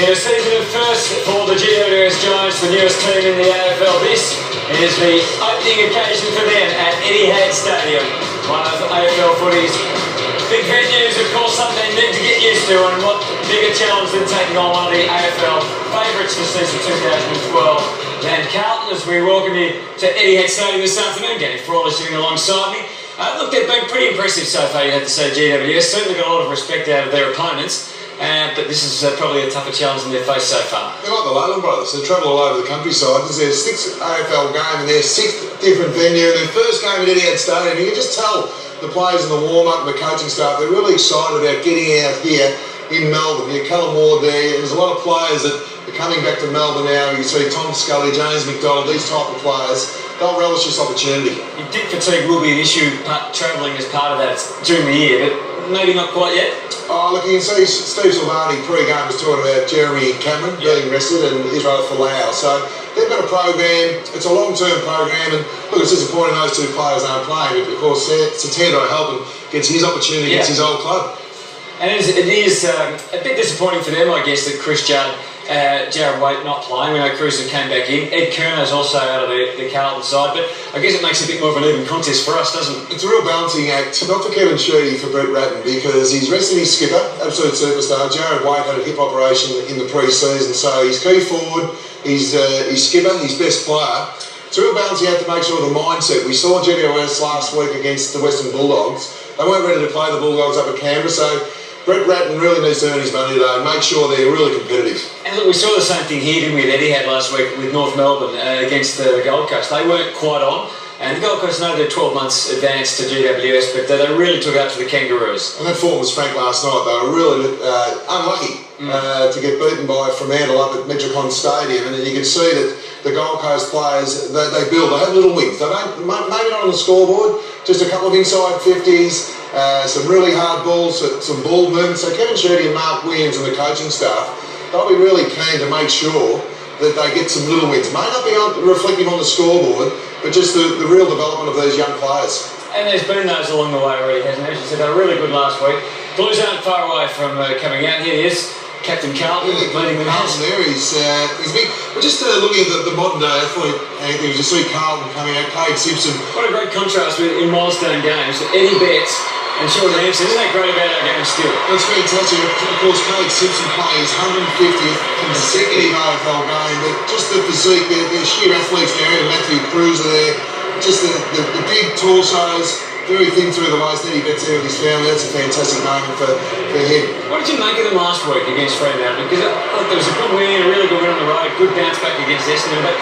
In a season of first for the GWS Giants, the newest team in the AFL, this is the opening occasion for them at Etihad Stadium, one of AFL footy's big venues, of course, something they need to get used to, and what bigger challenge than taking on one of the AFL favourites for season 2012 than Carlton, as we welcome you to Etihad Stadium this afternoon. Getting Frawley sitting alongside me. Look, they've been pretty impressive so far, you have to say, GWS. Certainly got a lot of respect out of their opponents. But this is probably a tougher challenge than they've faced so far. They're like the Leyland brothers. They travel all over the countryside. This is their sixth AFL game and their sixth different venue. Their first game at Etihad Stadium. You can just tell the players in the warm-up and the coaching staff, they're really excited about getting out here in Melbourne. You Callum Ward there. There's a lot of players that are coming back to Melbourne now. You see Tom Scully, James McDonald, these type of players. They'll relish this opportunity. Dip fatigue will be an issue, travelling as part of that during the year, but maybe not quite yet. Oh, look, you can see Steve Silvani pre-game was talking about Jeremy and Cameron being rested and Israel Folau. So they've got a program. It's a long-term program, and look, it's disappointing those two players aren't playing. But of course, Satando Helpin gets his opportunity against his old club. And it is a bit disappointing for them, I guess, that Chris Judd, Jared Waite not playing. We know Cruiser came back in. Ed Kerner's also out of the Carlton side, but I guess it makes it a bit more of an even contest for us, doesn't it? It's a real balancing act, not for Kevin Sheedy, for Brett Ratton, because he's rested his skipper, absolute superstar. Jared Waite had a hip operation in the pre-season, so he's key forward, he's skipper, his best player. It's a real balancing act to make sure the mindset. We saw GWS last week against the Western Bulldogs. They weren't ready to play the Bulldogs up at Canberra, so Brett Ratton really needs to earn his money today and make sure they're really competitive. And look, we saw the same thing here, didn't we, that Etihad last week with North Melbourne against the Gold Coast. They weren't quite on, and the Gold Coast know they're 12 months advanced to GWS, but they really took out to the Kangaroos. And that form was frank last night. They were really unlucky to get beaten by Fremantle up at Metricon Stadium, and you can see that the Gold Coast players, they build. They have little wins. They don't, maybe not on the scoreboard, just a couple of inside 50s, some really hard balls, some ball movement. So Kevin Sheedy and Mark Williams and the coaching staff, they'll be really keen to make sure that they get some little wins. May not be reflective on the scoreboard, but just the real development of these young players. And there's been those along the way already, hasn't there? As you said, they were really good last week. Blues aren't far away from coming out. Here he is, Captain Carlton, leading the Carlton there, he's big. But just looking at the modern day athlete, Anthony, you see Carlton coming out, Cade Simpson. What a great contrast with in milestone games. Eddie Betts and Sean Hampson. Isn't that great about our game still? That's fantastic. Of course, Cade Simpson plays 150th consecutive AFL game, but just the physique, they're sheer athletes there, and Matthew Cruz there, just the big torsos, very thin through the waist. Eddie Betts there with his family. That's a fantastic moment for him. What did you make of them last week against Fremantle? Because there was a good win, a really good win on the road, good bounce back against Essendon, but